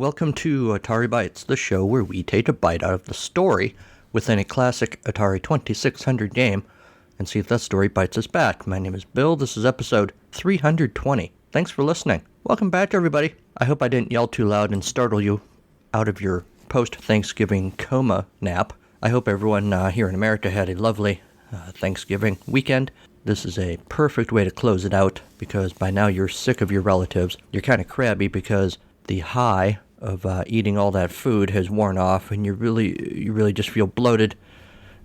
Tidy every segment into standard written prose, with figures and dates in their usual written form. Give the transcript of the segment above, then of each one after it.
welcome to Atari Bytes, the show where we take a bite out of the story within a classic Atari 2600 game and see if that story bites us back. My name is Bill. This is episode 320. Thanks for listening. Welcome back, everybody. I hope I didn't yell too loud and startle you out of your post-Thanksgiving coma nap. I hope everyone here in America had a lovely Thanksgiving weekend. This is a perfect way to close it out because by now you're sick of your relatives. You're kind of crabby because the high of eating all that food has worn off and you really just feel bloated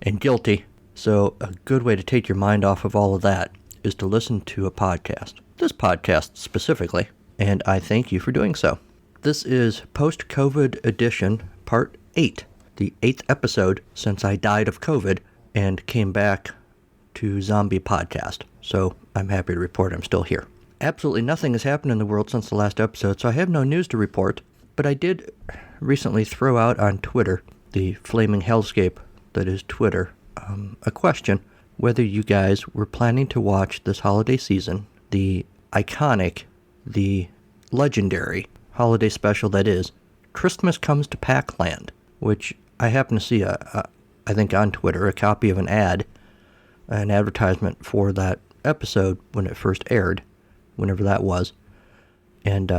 and guilty. So a good way to take your mind off of all of that is to listen to a podcast. This podcast specifically, and I thank you for doing so. This is Post-COVID Edition Part 8, the 8th episode since I died of COVID and came back to Zombie Podcast. So I'm happy to report I'm still here. Absolutely nothing has happened in the world since the last episode, so I have no news to report, but I did recently throw out on Twitter, the flaming hellscape that is Twitter, a question whether you guys were planning to watch this holiday season, the iconic, the legendary holiday special that is Christmas Comes to Pac-Land, which I happen to see, I think on Twitter, a copy of an advertisement for that episode when it first aired, whenever that was. And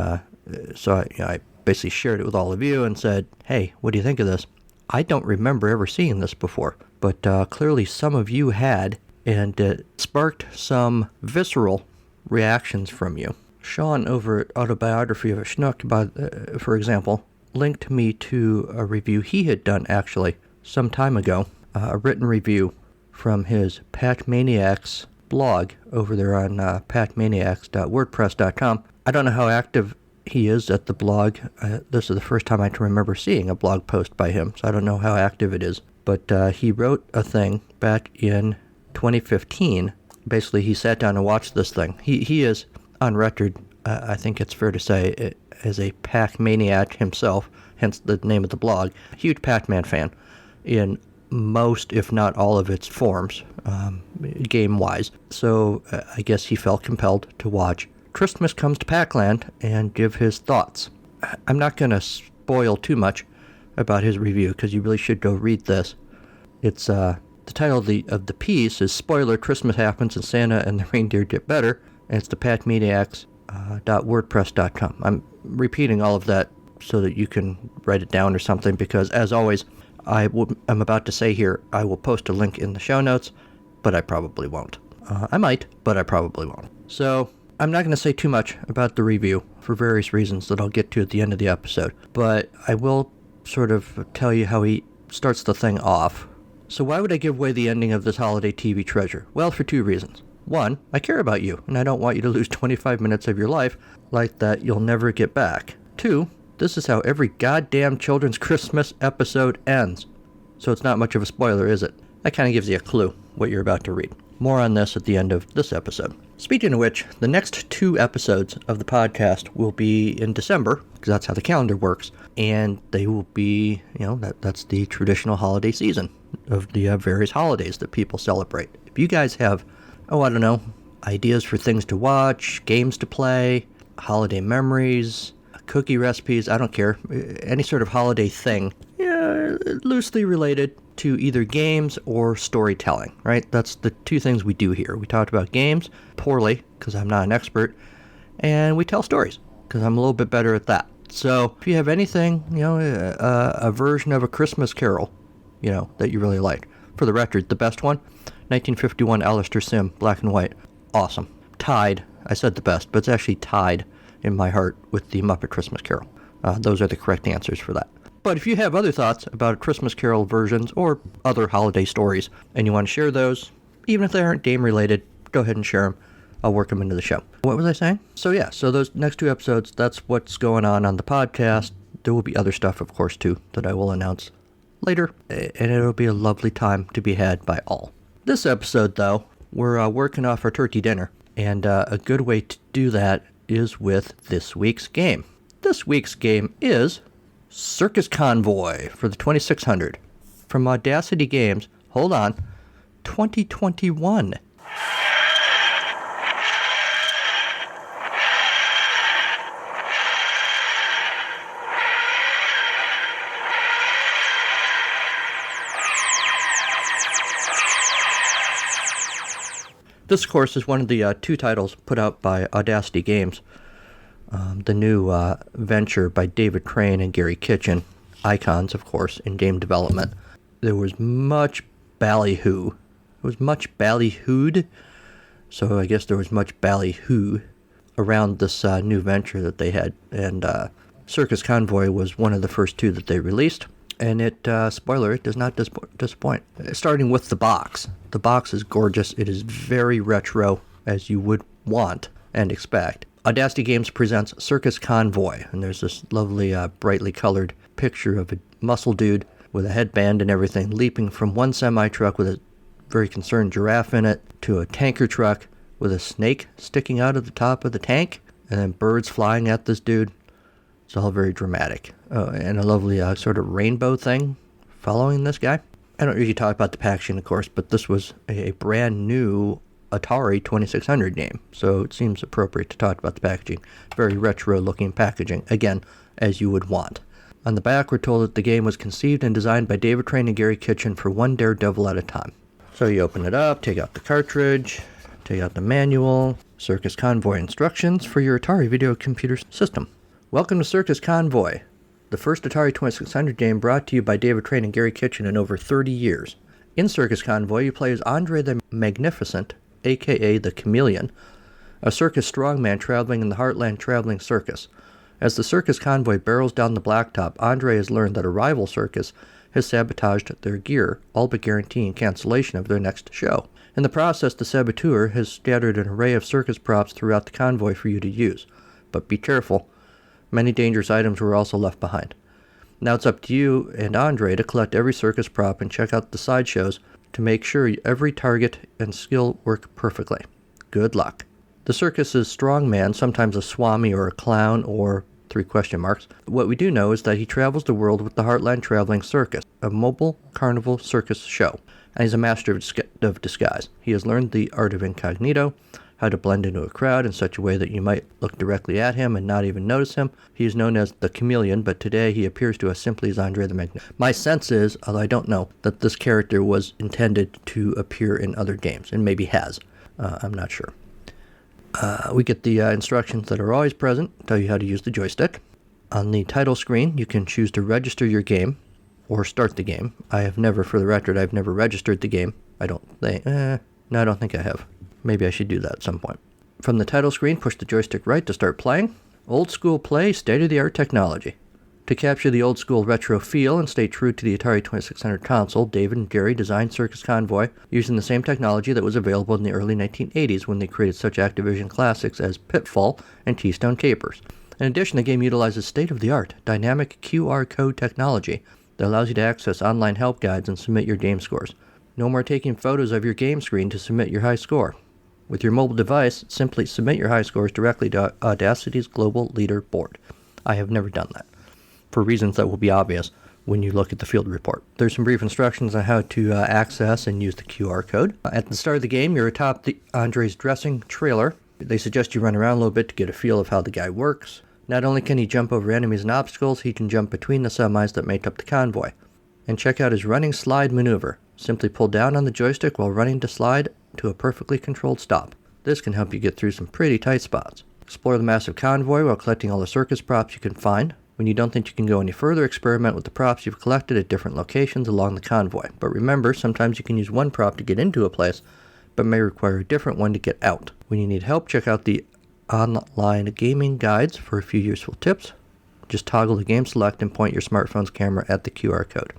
so I basically shared it with all of you and said, hey, what do you think of this? I don't remember ever seeing this before, but clearly some of you had, and it sparked some visceral reactions from you. Sean over at Autobiography of a Schnook, for example, linked me to a review he had done actually some time ago, a written review from his Pac-Maniacs blog over there on pacmaniacs.wordpress.com. I don't know how active he is at the blog. This is the first time I can remember seeing a blog post by him, so I don't know how active it is. But he wrote a thing back in 2015. Basically, he sat down and watched this thing. He is on record, I think it's fair to say, as a Pac-Maniac himself, hence the name of the blog. Huge Pac-Man fan in most, if not all of its forms, game-wise. So I guess he felt compelled to watch Christmas Comes to Pac-Land and give his thoughts. I'm not going to spoil too much about his review because you really should go read this. It's the title of the piece is Spoiler: Christmas Happens and Santa and the Reindeer Get Better, and it's the pacmaniacs.wordpress.com. I'm repeating all of that so that you can write it down or something because, as always, I'm about to say here, I will post a link in the show notes, but I probably won't. I might, but I probably won't. So I'm not going to say too much about the review for various reasons that I'll get to at the end of the episode, but I will sort of tell you how he starts the thing off. So why would I give away the ending of this holiday TV treasure? Well, for two reasons. One, I care about you, and I don't want you to lose 25 minutes of your life like that you'll never get back. Two, this is how every goddamn children's Christmas episode ends. So it's not much of a spoiler, is it? That kind of gives you a clue what you're about to read. More on this at the end of this episode. Speaking of which, the next two episodes of the podcast will be in December, because that's how the calendar works, and they will be, that's the traditional holiday season of the various holidays that people celebrate. If you guys have, ideas for things to watch, games to play, holiday memories, cookie recipes, I don't care, any sort of holiday thing, loosely related to either games or storytelling, right? That's the two things we do here. We talked about games poorly, because I'm not an expert, and we tell stories, because I'm a little bit better at that. So if you have anything, a version of A Christmas Carol, that you really like. For the record, the best one, 1951 Alistair Sim, black and white. Awesome. Tied, I said the best, but it's actually tied in my heart with the Muppet Christmas Carol. Those are the correct answers for that. But if you have other thoughts about Christmas Carol versions or other holiday stories, and you want to share those, even if they aren't game-related, go ahead and share them. I'll work them into the show. What was I saying? So those next two episodes, that's what's going on the podcast. There will be other stuff, of course, too, that I will announce later, and it'll be a lovely time to be had by all. This episode, though, we're working off our turkey dinner, and a good way to do that is with this week's game. This week's game is Circus Convoy for the 2600 from Audacity Games. Hold on, 2021. This, of course, is one of the 2 titles put out by Audacity Games. The new venture by David Crane and Gary Kitchen. Icons, of course, in game development. There was much ballyhoo. It was much ballyhooed. So I guess there was much ballyhoo around this new venture that they had. And Circus Convoy was one of the first 2 that they released. And it, spoiler, it does not disappoint. Starting with the box. The box is gorgeous. It is very retro, as you would want and expect. Audacity Games presents Circus Convoy. And there's this lovely, brightly colored picture of a muscle dude with a headband and everything, leaping from one semi-truck with a very concerned giraffe in it to a tanker truck with a snake sticking out of the top of the tank, and then birds flying at this dude. It's all very dramatic. And a lovely sort of rainbow thing following this guy. I don't usually talk about the packaging, of course, but this was a brand new Atari 2600 game, so it seems appropriate to talk about the packaging. Very retro-looking packaging, again, as you would want. On the back, we're told that the game was conceived and designed by David Crane and Gary Kitchen for one daredevil at a time. So you open it up, take out the cartridge, take out the manual, Circus Convoy instructions for your Atari video computer system. Welcome to Circus Convoy, the first Atari 2600 game brought to you by David Crane and Gary Kitchen in over 30 years. In Circus Convoy, you play as Andre the Magnificent, a.k.a. the Chameleon, a circus strongman traveling in the Heartland Traveling Circus. As the Circus Convoy barrels down the blacktop, Andre has learned that a rival circus has sabotaged their gear, all but guaranteeing cancellation of their next show. In the process, the saboteur has scattered an array of circus props throughout the convoy for you to use. But be careful. Many dangerous items were also left behind. Now it's up to you and Andre to collect every circus prop and check out the sideshows to make sure every target and skill work perfectly. Good luck. The circus's strongman, sometimes a swami or a clown or 3 question marks. What we do know is that he travels the world with the Heartland Traveling Circus, a mobile carnival circus show, and he's a master of disguise. He has learned the art of incognito, how to blend into a crowd in such a way that you might look directly at him and not even notice him. He is known as the Chameleon, but today he appears to us simply as Andre the Magnificent. My sense is, although I don't know, that this character was intended to appear in other games, and maybe has. I'm not sure. We get the instructions that are always present, tell you how to use the joystick. On the title screen, you can choose to register your game or start the game. I have never, for the record, I've never registered the game. I don't think I have. Maybe I should do that at some point. From the title screen, push the joystick right to start playing. Old school play, state-of-the-art technology. To capture the old school retro feel and stay true to the Atari 2600 console, David and Gary designed Circus Convoy using the same technology that was available in the early 1980s when they created such Activision classics as Pitfall and Keystone Capers. In addition, the game utilizes state-of-the-art dynamic QR code technology that allows you to access online help guides and submit your game scores. No more taking photos of your game screen to submit your high score. With your mobile device, simply submit your high scores directly to Audacity's global leaderboard. I have never done that, for reasons that will be obvious when you look at the field report. There's some brief instructions on how to access and use the QR code. At the start of the game, you're atop Andre's dressing trailer. They suggest you run around a little bit to get a feel of how the guy works. Not only can he jump over enemies and obstacles, he can jump between the semis that make up the convoy. And check out his running slide maneuver. Simply pull down on the joystick while running to slide to a perfectly controlled stop. This can help you get through some pretty tight spots. Explore the massive convoy while collecting all the circus props you can find. When you don't think you can go any further, experiment with the props you've collected at different locations along the convoy. But remember, sometimes you can use one prop to get into a place, but may require a different one to get out. When you need help, check out the online gaming guides for a few useful tips. Just toggle the game select and point your smartphone's camera at the QR code.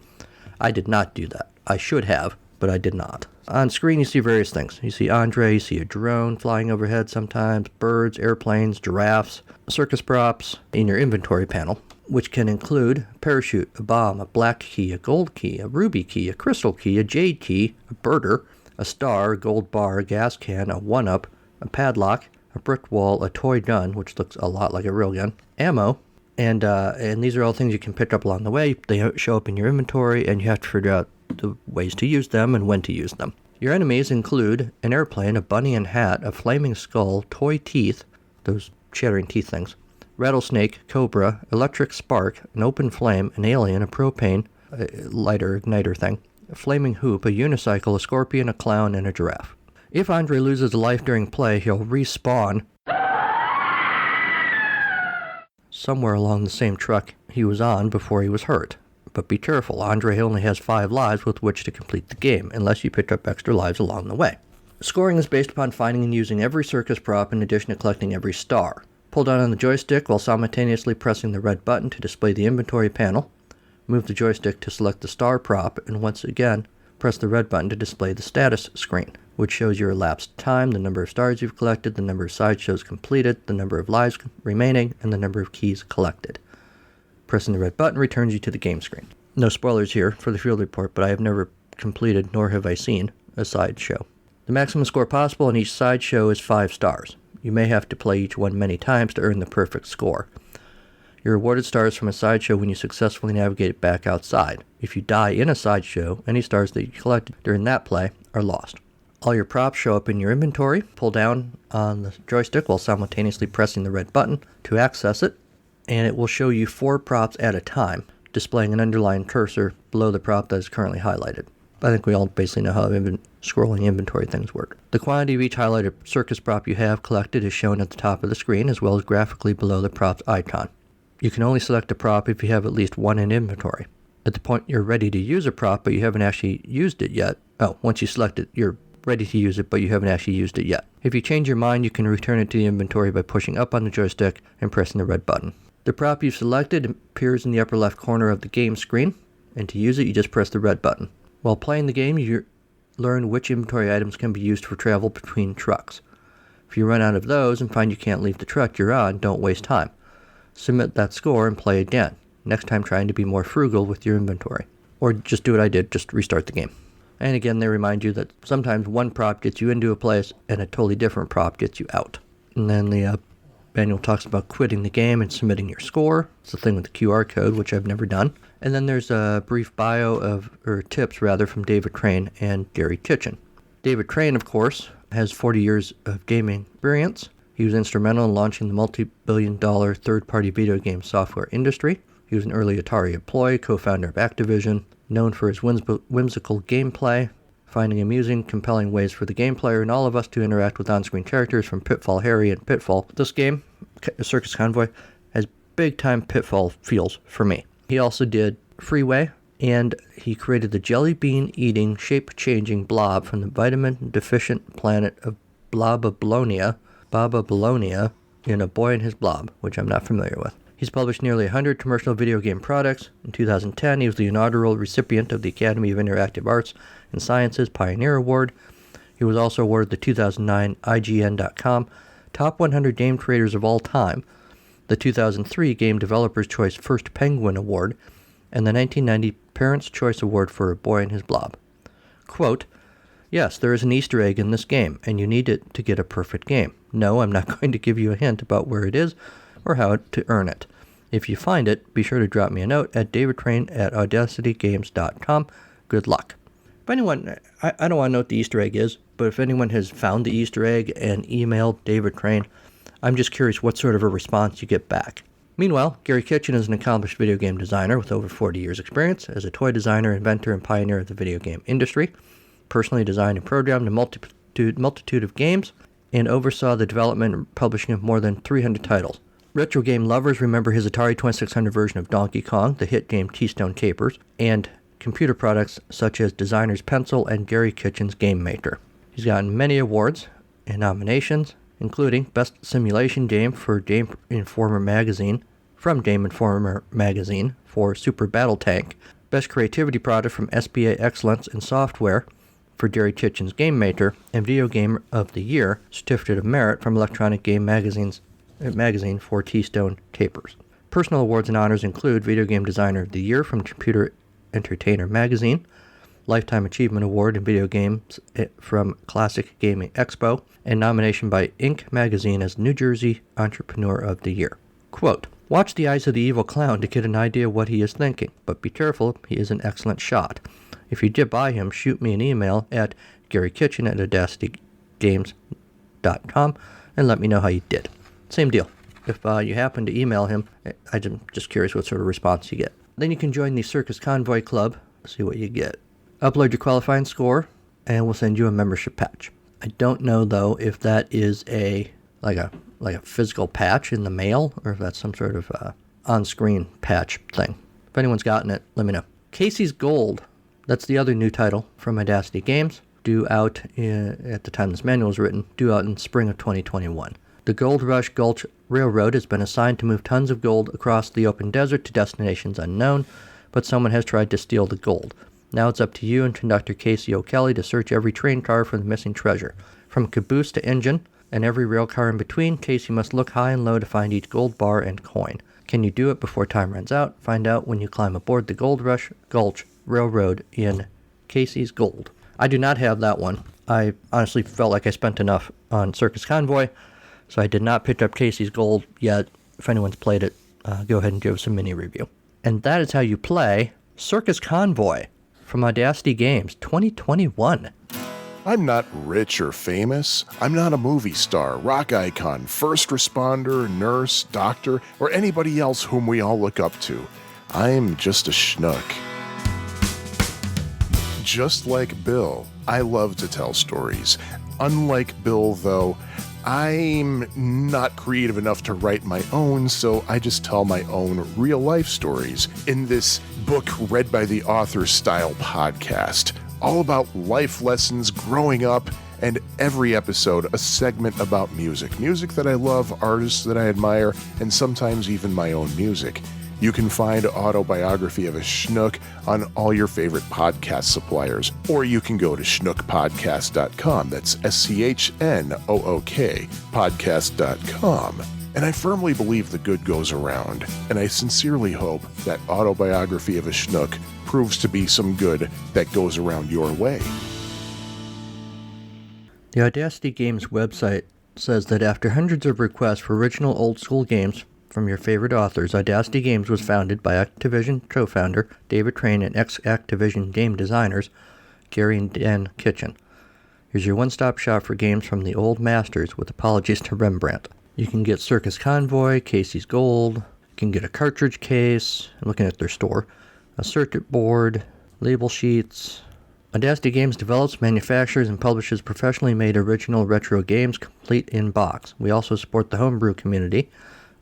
I did not do that. I should have, but I did not. On screen, you see various things. You see Andre, you see a drone flying overhead sometimes, birds, airplanes, giraffes, circus props in your inventory panel, which can include a parachute, a bomb, a black key, a gold key, a ruby key, a crystal key, a jade key, a birder, a star, a gold bar, a gas can, a one-up, a padlock, a brick wall, a toy gun, which looks a lot like a real gun, ammo, and these are all things you can pick up along the way. They show up in your inventory, and you have to figure out the ways to use them and when to use them. Your enemies include an airplane, a bunny and hat, a flaming skull, toy teeth, those chattering teeth things, rattlesnake, cobra, electric spark, an open flame, an alien, a propane, a lighter igniter thing, a flaming hoop, a unicycle, a scorpion, a clown, and a giraffe. If Andre loses a life during play, he'll respawn somewhere along the same truck he was on before he was hurt. But be careful, Andre only has 5 lives with which to complete the game, unless you pick up extra lives along the way. Scoring is based upon finding and using every circus prop in addition to collecting every star. Pull down on the joystick while simultaneously pressing the red button to display the inventory panel. Move the joystick to select the star prop, and once again, press the red button to display the status screen, which shows your elapsed time, the number of stars you've collected, the number of sideshows completed, the number of lives remaining, and the number of keys collected. Pressing the red button returns you to the game screen. No spoilers here for the field report, but I have never completed, nor have I seen, a sideshow. The maximum score possible on each sideshow is 5 stars. You may have to play each one many times to earn the perfect score. You're awarded stars from a sideshow when you successfully navigate it back outside. If you die in a sideshow, any stars that you collected during that play are lost. All your props show up in your inventory. Pull down on the joystick while simultaneously pressing the red button to access it, and it will show you 4 props at a time, displaying an underlined cursor below the prop that is currently highlighted. I think we all basically know how scrolling inventory things work. The quantity of each highlighted circus prop you have collected is shown at the top of the screen, as well as graphically below the prop's icon. You can only select a prop if you have at least one in inventory. At the point you're ready to use a prop, but you haven't actually used it yet. Once you select it, you're ready to use it, but you haven't actually used it yet. If you change your mind, you can return it to the inventory by pushing up on the joystick and pressing the red button. The prop you've selected appears in the upper left corner of the game screen, and to use it, you just press the red button. While playing the game, you learn which inventory items can be used for travel between trucks. If you run out of those and find you can't leave the truck you're on, don't waste time. Submit that score and play again, next time trying to be more frugal with your inventory. Or just do what I did, just restart the game. And again, they remind you that sometimes one prop gets you into a place and a totally different prop gets you out. And then the manual talks about quitting the game and submitting your score. It's the thing with the QR code, which I've never done. And then there's a brief tips from David Crane and Gary Kitchen. David Crane, of course, has 40 years of gaming experience. He was instrumental in launching the multi-billion-dollar third-party video game software industry. He was an early Atari employee, co-founder of Activision, known for his whimsical gameplay, finding amusing, compelling ways for the game player and all of us to interact with on-screen characters from Pitfall Harry and Pitfall. This game, Circus Convoy, has big-time Pitfall feels for me. He also did Freeway, and he created the jelly bean-eating, shape-changing blob from the vitamin-deficient planet of Baba Bologna in A Boy and His Blob, which I'm not familiar with. He's published nearly 100 commercial video game products. In 2010, he was the inaugural recipient of the Academy of Interactive Arts and Sciences Pioneer Award. He was also awarded the 2009 IGN.com Top 100 Game Creators of All Time, the 2003 Game Developers' Choice First Penguin Award, and the 1990 Parents' Choice Award for A Boy and His Blob. Quote, "Yes, there is an Easter egg in this game, and you need it to get a perfect game. No, I'm not going to give you a hint about where it is or how to earn it. If you find it, be sure to drop me a note at davidcrane@audacitygames.com. Good luck." If anyone, I don't want to know what the Easter egg is, but if anyone has found the Easter egg and emailed David Crane, I'm just curious what sort of a response you get back. Meanwhile, Gary Kitchen is an accomplished video game designer with over 40 years' experience as a toy designer, inventor, and pioneer of the video game industry. Personally designed and programmed a multitude of games, and oversaw the development and publishing of more than 300 titles. Retro game lovers remember his Atari 2600 version of Donkey Kong, the hit game Keystone Capers, and computer products such as Designer's Pencil and Gary Kitchen's Game Maker. He's gotten many awards and nominations, including Best Simulation Game for Game Informer Magazine for Super Battle Tank, Best Creativity Product from SBA Excellence in Software for Gary Kitchen's Game Maker, and Video Game of the Year Certificate of Merit from Electronic Game Magazine for Keystone Capers. Personal awards and honors include Video Game Designer of the Year from Computer Entertainer Magazine, Lifetime Achievement Award in Video Games from Classic Gaming Expo, and nomination by Inc. Magazine as New Jersey Entrepreneur of the Year. Quote, "Watch the eyes of the evil clown to get an idea what he is thinking, but be careful, he is an excellent shot. If you did buy him, shoot me an email at garykitchen@audacitygames.com and let me know how you did." Same deal. If you happen to email him, I'm just curious what sort of response you get. Then you can join the Circus Convoy Club, see what you get. Upload your qualifying score, and we'll send you a membership patch. I don't know, though, if that is like a physical patch in the mail, or if that's some sort of on-screen patch thing. If anyone's gotten it, let me know. Casey's Gold, that's the other new title from Audacity Games, due out at the time this manual was written, due out in spring of 2021. The Gold Rush Gulch Railroad has been assigned to move tons of gold across the open desert to destinations unknown, but someone has tried to steal the gold. Now it's up to you and conductor Casey O'Kelly to search every train car for the missing treasure. From caboose to engine, and every rail car in between, Casey must look high and low to find each gold bar and coin. Can you do it before time runs out? Find out when you climb aboard the Gold Rush Gulch Railroad in Casey's Gold. I do not have that one. I honestly felt like I spent enough on Circus Convoy, so I did not pick up Casey's Gold yet. If anyone's played it, go ahead and give us a mini review. And that is how you play Circus Convoy from Audacity Games 2021. I'm not rich or famous. I'm not a movie star, rock icon, first responder, nurse, doctor, or anybody else whom we all look up to. I'm just a schnook. Just like Bill, I love to tell stories. Unlike Bill, though, I'm not creative enough to write my own, so I just tell my own real-life stories in this book read by the author style podcast. All about life lessons, growing up, and every episode a segment about music. Music that I love, artists that I admire, and sometimes even my own music. You can find Autobiography of a Schnook on all your favorite podcast suppliers, or you can go to schnookpodcast.com. That's SCHNOOK podcast.com. And I firmly believe the good goes around, and I sincerely hope that Autobiography of a Schnook proves to be some good that goes around your way. The Audacity Games website says that after hundreds of requests for original old-school games from your favorite authors, Audacity Games was founded by Activision co-founder David Crane and ex-Activision game designers Gary and Dan Kitchen. Here's your one-stop shop for games from the old masters, with apologies to Rembrandt. You can get Circus Convoy, Casey's Gold, you can get a cartridge case, I'm looking at their store, a circuit board, label sheets. Audacity Games develops, manufactures, and publishes professionally made original retro games complete in box. We also support the homebrew community,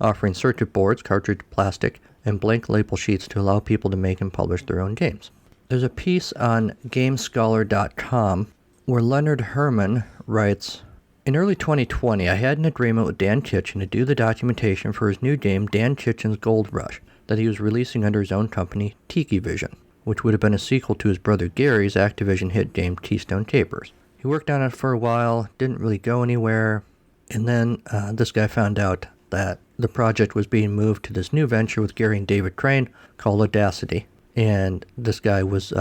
offering circuit boards, cartridge plastic, and blank label sheets to allow people to make and publish their own games. There's a piece on GameScholar.com where Leonard Herman writes, in early 2020, I had an agreement with Dan Kitchen to do the documentation for his new game, Dan Kitchen's Gold Rush, that he was releasing under his own company, Tiki Vision, which would have been a sequel to his brother Gary's Activision hit game Keystone Capers. He worked on it for a while, didn't really go anywhere, and then this guy found out that the project was being moved to this new venture with Gary and David Crane called Audacity, and this guy was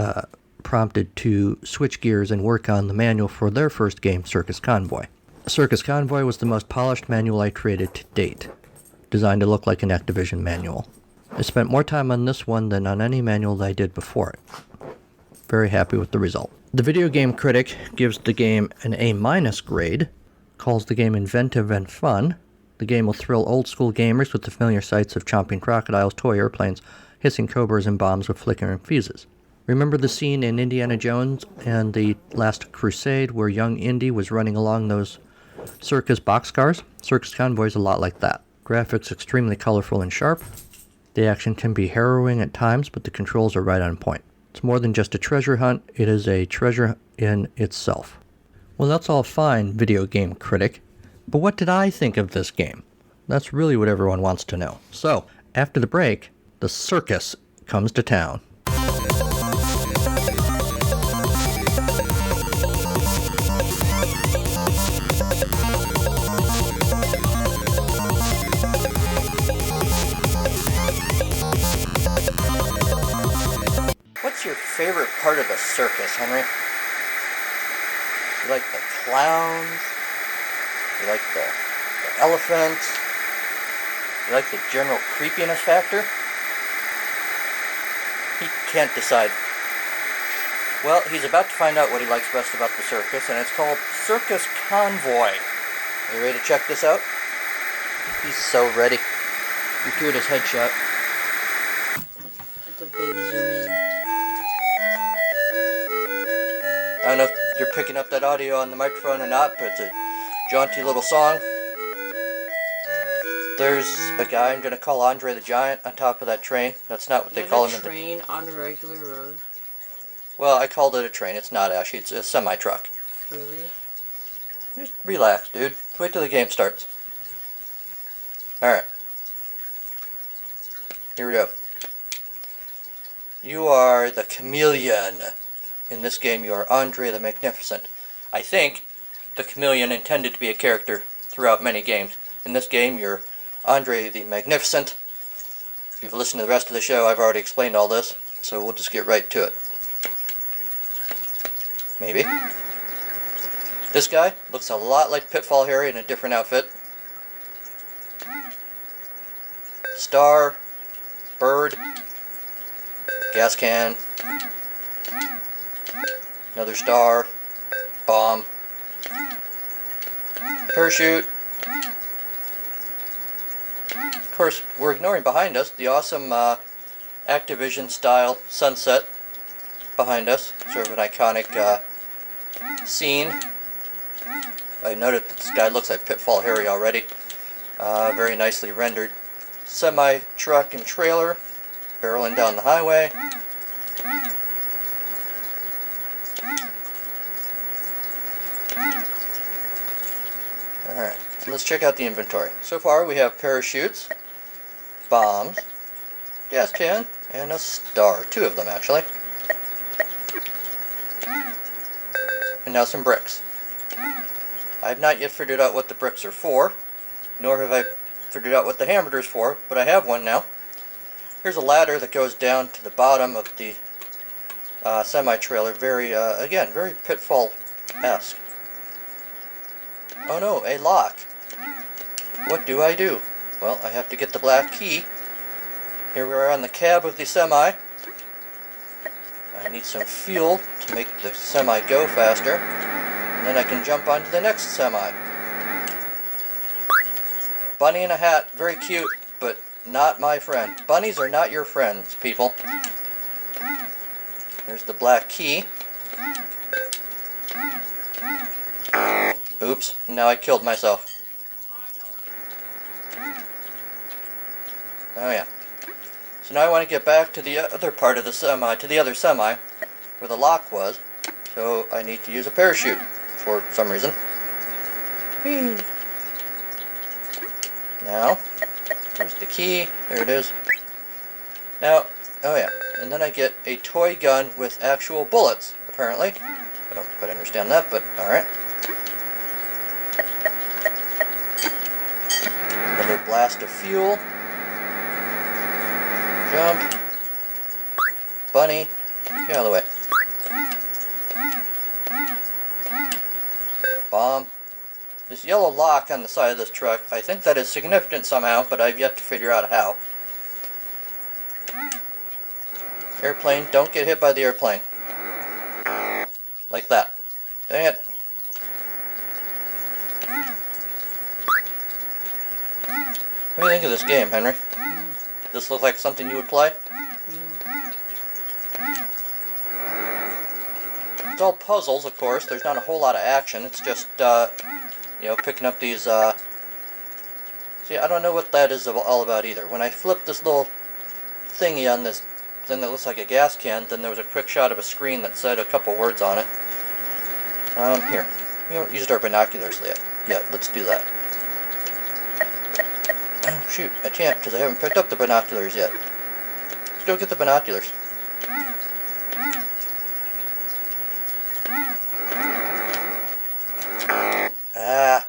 prompted to switch gears and work on the manual for their first game, Circus Convoy. Circus Convoy was the most polished manual I created to date, designed to look like an Activision manual. I spent more time on this one than on any manual that I did before it. Very happy with the result. The video game critic gives the game an A- grade, calls the game inventive and fun. The game will thrill old-school gamers with the familiar sights of chomping crocodiles, toy airplanes, hissing cobras, and bombs with flickering fuses. Remember the scene in Indiana Jones and the Last Crusade where young Indy was running along those circus boxcars? Circus Convoy is a lot like that. Graphics extremely colorful and sharp. The action can be harrowing at times, but the controls are right on point. It's more than just a treasure hunt, it is a treasure in itself. Well, that's all fine, video game critic, but what did I think of this game? That's really what everyone wants to know. So, after the break, the circus comes to town. What's your favorite part of the circus, Henry? You like the clowns? You like the elephants? You like the general creepiness factor? He can't decide. Well, he's about to find out what he likes best about the circus, and it's called Circus Convoy. Are you ready to check this out? He's so ready. Gratuitous headshot. That's a big zoom in. I don't know if you're picking up that audio on the microphone or not, but it's a jaunty little song. There's a guy I'm going to call Andre the Giant on top of that train. That's not what they call him. A train on a regular road? Well, I called it a train. It's not actually. It's a semi-truck. Really? Just relax, dude. Wait till the game starts. Alright. Here we go. You are the chameleon. In this game, you are Andre the Magnificent. I think the chameleon intended to be a character throughout many games. In this game, you're Andre the Magnificent. If you've listened to the rest of the show, I've already explained all this, so we'll just get right to it. Maybe. This guy looks a lot like Pitfall Harry in a different outfit. Star, bird, gas can, another star, bomb, parachute. Of course, we're ignoring behind us the awesome Activision style sunset behind us. Sort of an iconic scene. I noted that this guy looks like Pitfall Harry already. Very nicely rendered semi-truck and trailer barreling down the highway. Alright, so let's check out the inventory. So far we have parachutes, bombs, gas can, and a star. 2 of them actually. And now some bricks. I have not yet figured out what the bricks are for, nor have I figured out what the hammer is for, but I have one now. Here's a ladder that goes down to the bottom of the semi-trailer. Again, very Pitfall-esque. Oh no, a lock. What do I do? Well, I have to get the black key. Here we are on the cab of the semi. I need some fuel to make the semi go faster. And then I can jump onto the next semi. Bunny in a hat, very cute, but not my friend. Bunnies are not your friends, people. There's the black key. Oops, now I killed myself. Oh yeah. So now I want to get back to the other part of the semi, to the other semi, where the lock was. So I need to use a parachute, for some reason. Whee! Now, there's the key. There it is. Now, oh yeah, and then I get a toy gun with actual bullets, apparently. I don't quite understand that, but alright. Another blast of fuel. Jump. Bunny. Get out of the way. Bomb. This yellow lock on the side of this truck, I think that is significant somehow, but I've yet to figure out how. Airplane, don't get hit by the airplane. Like that. Dang it. What do you think of this game, Henry? Does this look like something you would play? It's all puzzles, of course. There's not a whole lot of action. It's just, you know, picking up these, See, I don't know what that is all about either. When I flipped this little thingy on this thing that looks like a gas can, then there was a quick shot of a screen that said a couple words on it. Here. We haven't used our binoculars yet. Yeah, let's do that. Oh, shoot. I can't, because I haven't picked up the binoculars yet. Let's go get the binoculars. Ah.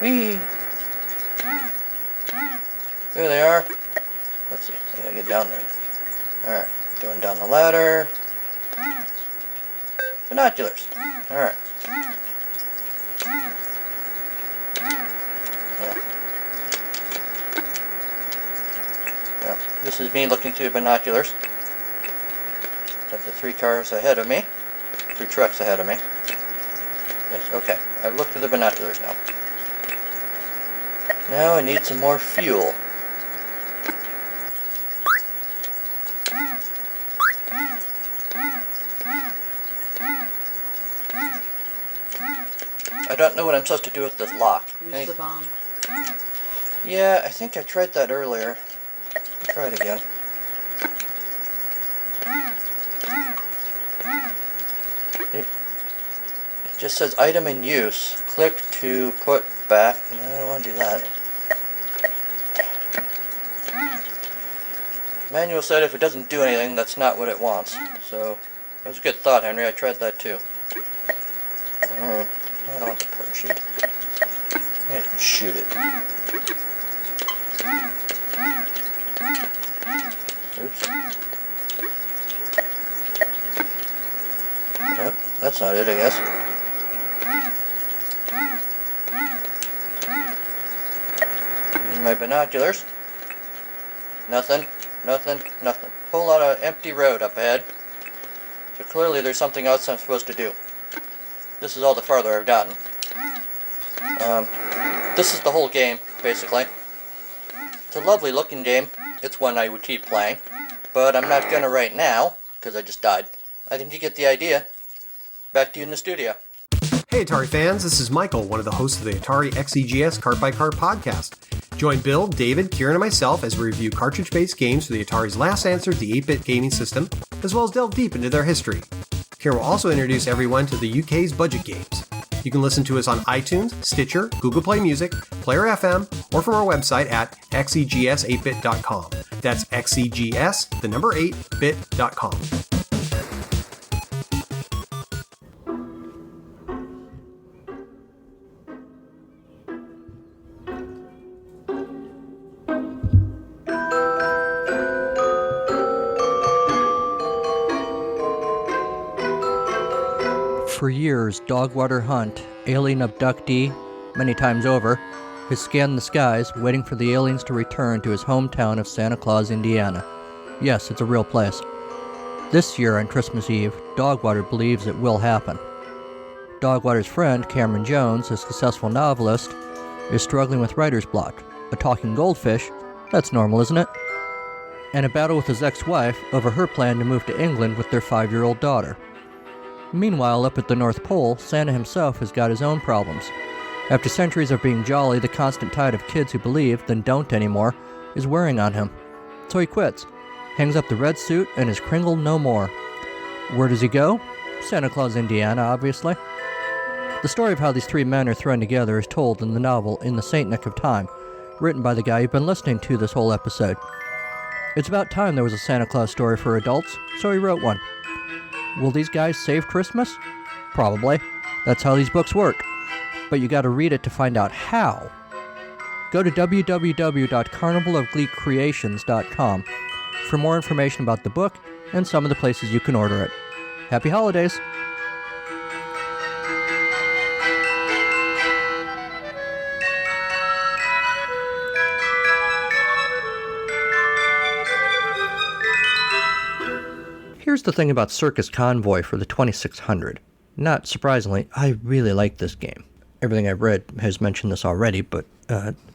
Whee! There they are. Let's see. I gotta get down there. Alright. Going down the ladder. Binoculars. Alright. Yeah. This is me looking through the binoculars. Got the 3 cars ahead of me. 3 trucks ahead of me. Yes, okay. I've looked through the binoculars now. Now I need some more fuel. I don't know what I'm supposed to do with this lock. Use the bomb. Yeah, I think I tried that earlier. I'll try it again. It just says item in use. Click to put back. No, I don't want to do that. Manual said if it doesn't do anything, that's not what it wants. So, that was a good thought, Henry. I tried that too. Alright. I don't want the parachute. I can shoot it. Oops. Nope, that's not it, I guess. Using my binoculars. Nothing, nothing, nothing. Whole lot of empty road up ahead. So clearly there's something else I'm supposed to do. This is all the farther I've gotten. This is the whole game, basically. It's a lovely looking game. It's one I would keep playing. But I'm not gonna right now, because I just died. I think you get the idea. Back to you in the studio. Hey Atari fans, this is Michael, one of the hosts of the Atari XEGS Cart by Cart podcast. Join Bill, David, Kieran, and myself as we review cartridge-based games for the Atari's last answer to the 8-bit gaming system, as well as delve deep into their history. Kieran will also introduce everyone to the UK's budget games. You can listen to us on iTunes, Stitcher, Google Play Music, Player FM, or from our website at xegs8bit.com. That's xegs, the number 8bit.com. For years, Dogwater Hunt, alien abductee, many times over, has scanned the skies, waiting for the aliens to return to his hometown of Santa Claus, Indiana. Yes, it's a real place. This year, on Christmas Eve, Dogwater believes it will happen. Dogwater's friend, Cameron Jones, a successful novelist, is struggling with writer's block. A talking goldfish, that's normal, isn't it? And a battle with his ex-wife over her plan to move to England with their 5-year-old daughter. Meanwhile, up at the North Pole, Santa himself has got his own problems. After centuries of being jolly, the constant tide of kids who believe, then don't anymore, is wearing on him. So he quits, hangs up the red suit, and is Kringle no more. Where does he go? Santa Claus, Indiana, obviously. The story of how these 3 men are thrown together is told in the novel In the Saint Nick of Time, written by the guy you've been listening to this whole episode. It's about time there was a Santa Claus story for adults, so he wrote one. Will these guys save Christmas? Probably. That's how these books work. But you gotta read it to find out how. Go to www.carnivalofgleekcreations.com for more information about the book and some of the places you can order it. Happy holidays! Here's the thing about Circus Convoy for the 2600. Not surprisingly, I really like this game. Everything I've read has mentioned this already, but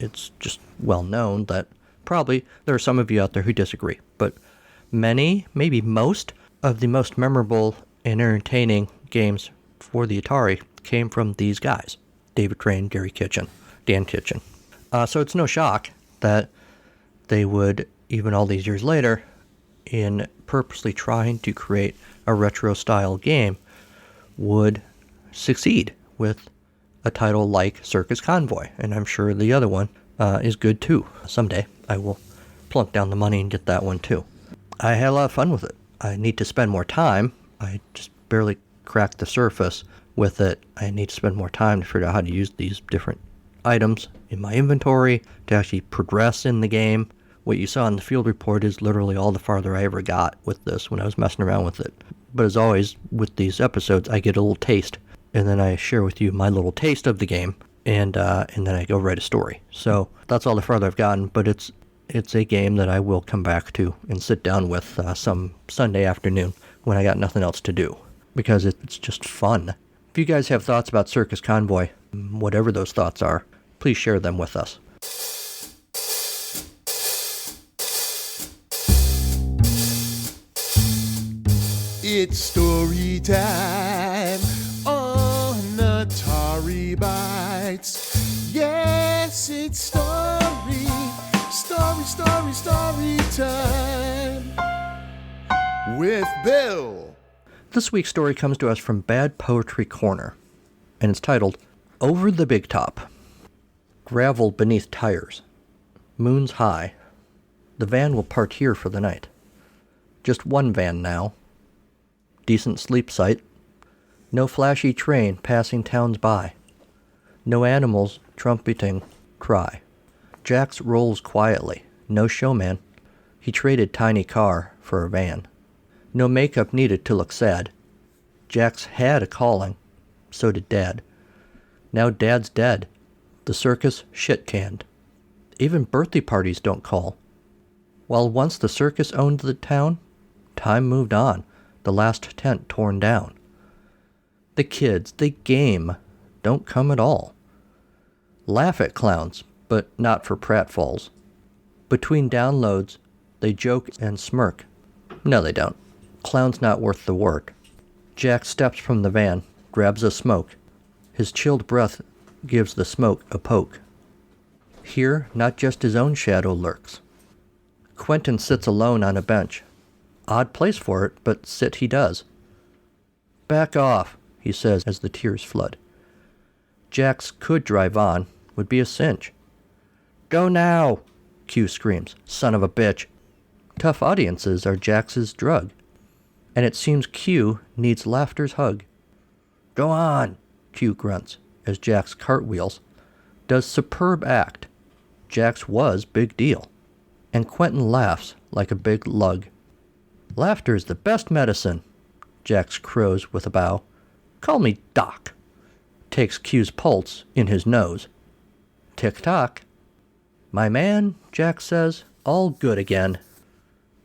it's just well known that probably there are some of you out there who disagree. But many, maybe most, of the most memorable and entertaining games for the Atari came from these guys. David Crane, Dan Kitchen. So it's no shock that they would, even all these years later, in purposely trying to create a retro-style game, would succeed with a title like Circus Convoy. And I'm sure the other one is good too. Someday I will plunk down the money and get that one too. I had a lot of fun with it. I need to spend more time. I just barely cracked the surface with it. I need to spend more time to figure out how to use these different items in my inventory to actually progress in the game. What you saw in the field report is literally all the farther I ever got with this when I was messing around with it. But as always, with these episodes, I get a little taste, and then I share with you my little taste of the game, and then I go write a story. So that's all the farther I've gotten, but it's it's a game that I will come back to and sit down with some Sunday afternoon when I got nothing else to do, because it's just fun. If you guys have thoughts about Circus Convoy, whatever those thoughts are, please share them with us. It's story time on Atari Bytes. Yes, it's story time with Bill. This week's story comes to us from Bad Poetry Corner, and it's titled, Over the Big Top. Gravel beneath tires. Moon's high. The van will part here for the night. Just one van now. Decent sleep site. No flashy train passing towns by. No animals trumpeting cry. Jax rolls quietly. No showman. He traded tiny car for a van. No makeup needed to look sad. Jax had a calling. So did Dad. Now Dad's dead. The circus shit-canned. Even birthday parties don't call. While once the circus owned the town, time moved on. The last tent torn down. The kids, they game, don't come at all. Laugh at clowns, but not for pratfalls. Between downloads, they joke and smirk. No, they don't. Clown's not worth the work. Jack steps from the van, grabs a smoke. His chilled breath gives the smoke a poke. Here, not just his own shadow lurks. Quentin sits alone on a bench. Odd place for it, but sit he does. Back off, he says as the tears flood. Jax could drive on, would be a cinch. Go now, Q screams, son of a bitch. Tough audiences are Jax's drug, and it seems Q needs laughter's hug. Go on, Q grunts as Jax cartwheels. Does superb act. Jax was big deal, and Quentin laughs like a big lug. Laughter's the best medicine, Jax crows with a bow. Call me Doc. Takes Q's pulse in his nose. Tick-tock. My man, Jax says, all good again.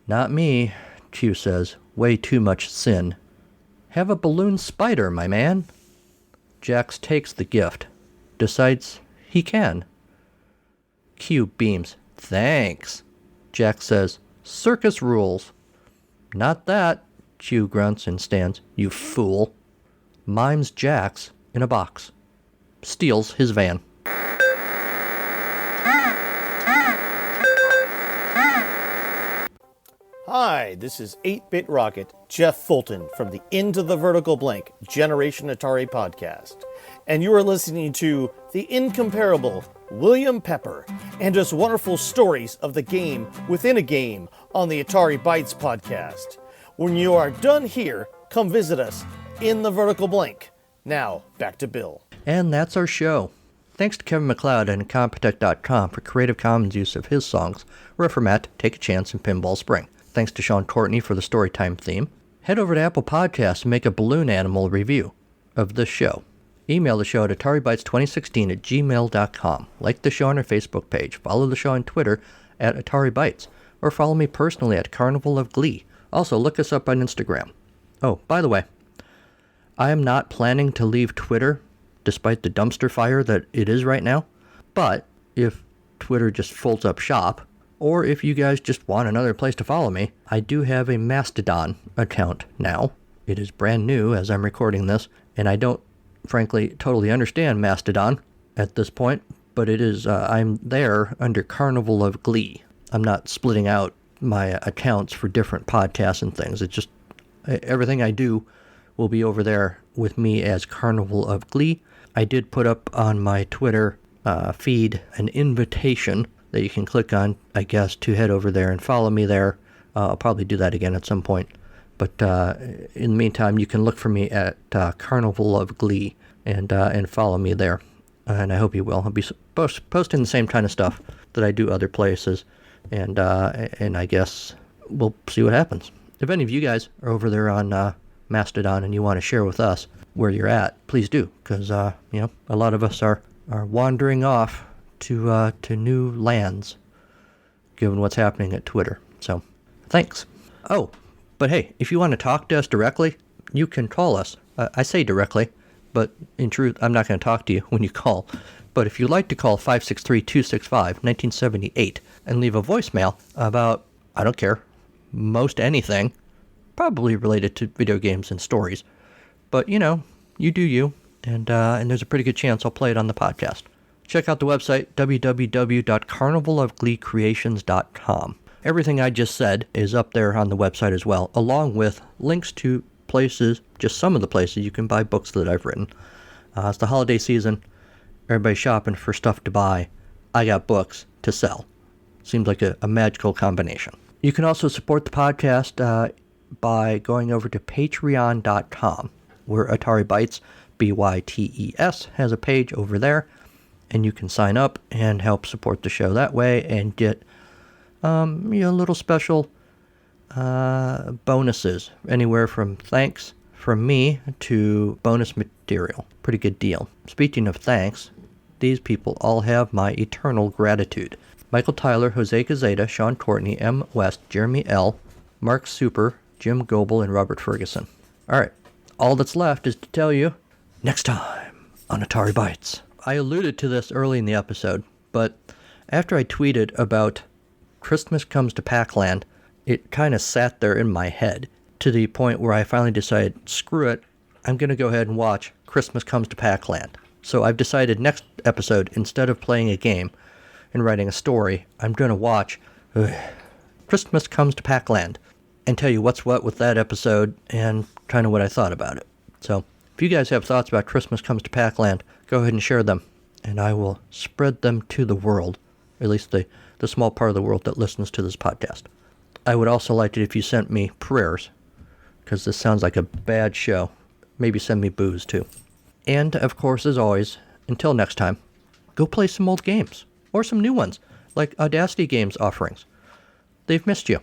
Not me, Q says, way too much sin. Have a balloon spider, my man. Jax takes the gift, decides he can. Q beams. Thanks. Jax says, circus rules. Not that, Q grunts and stands. You fool. Mimes Jax in a box. Steals his van. Hi, this is 8-Bit Rocket, Jeff Fulton from the Into the Vertical Blank Generation Atari podcast. And you are listening to the incomparable William Pepper and his wonderful stories of the game within a game on the Atari Bytes podcast. When you are done here, come visit us in the Vertical Blank. Now, back to Bill. And that's our show. Thanks to Kevin McLeod and Incompetech.com for Creative Commons use of his songs, Reformat, Take a Chance, and Pinball Spring. Thanks to Sean Courtney for the Storytime theme. Head over to Apple Podcasts and make a balloon animal review of this show. Email the show at ataribytes2016@gmail.com. Like the show on our Facebook page. Follow the show on Twitter at AtariBytes. Or follow me personally at Carnival of Glee. Also, look us up on Instagram. Oh, by the way, I am not planning to leave Twitter, despite the dumpster fire that it is right now. But if Twitter just folds up shop, or if you guys just want another place to follow me, I do have a Mastodon account now. It is brand new as I'm recording this, and I don't, frankly, totally understand Mastodon at this point, but it is, I'm there under Carnival of Glee. I'm not splitting out my accounts for different podcasts and things. It's just, everything I do will be over there with me as Carnival of Glee. I did put up on my Twitter feed an invitation that you can click on, I guess, to head over there and follow me there. I'll probably do that again at some point. But in the meantime, you can look for me at Carnival of Glee and follow me there. And I hope you will. I'll be posting the same kind of stuff that I do other places. And I guess we'll see what happens. If any of you guys are over there on Mastodon and you want to share with us where you're at, please do. Because, a lot of us are wandering off to new lands. given what's happening at Twitter. So, thanks. Oh, but hey, if you want to talk to us directly, you can call us. I say directly, but in truth, I'm not going to talk to you when you call. But if you'd like to call 563-265-1978 and leave a voicemail about, I don't care, most anything, probably related to video games and stories. But, you know, you do you, and there's a pretty good chance I'll play it on the podcast. Check out the website, www.carnivalofgleecreations.com. Everything I just said is up there on the website as well, along with links to places, just some of the places you can buy books that I've written. It's the holiday season. Everybody's shopping for stuff to buy. I got books to sell. Seems like a magical combination. You can also support the podcast by going over to patreon.com, where Atari Bytes, BYTES, has a page over there, and you can sign up and help support the show that way and get little special bonuses, anywhere from thanks from me to bonus material. Pretty good deal. Speaking of thanks, these people all have my eternal gratitude. Michael Tyler, Jose Gazeta, Sean Courtney, M. West, Jeremy L., Mark Super, Jim Goebel, and Robert Ferguson. All right, all that's left is to tell you, next time on Atari Bytes. I alluded to this early in the episode, but after I tweeted about Christmas Comes to Pac-Land, it kind of sat there in my head to the point where I finally decided, screw it, I'm going to go ahead and watch Christmas Comes to Pac-Land. So I've decided next episode, instead of playing a game and writing a story, I'm going to watch Christmas Comes to Pac-Land and tell you what's what with that episode and kind of what I thought about it. So if you guys have thoughts about Christmas Comes to Pac-Land, go ahead and share them, and I will spread them to the world, at least the small part of the world that listens to this podcast. I would also like it if you sent me prayers, because this sounds like a bad show. Maybe send me booze, too. And, of course, as always, until next time, go play some old games, or some new ones, like Audacity Games offerings. They've missed you.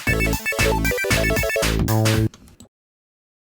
Thank you.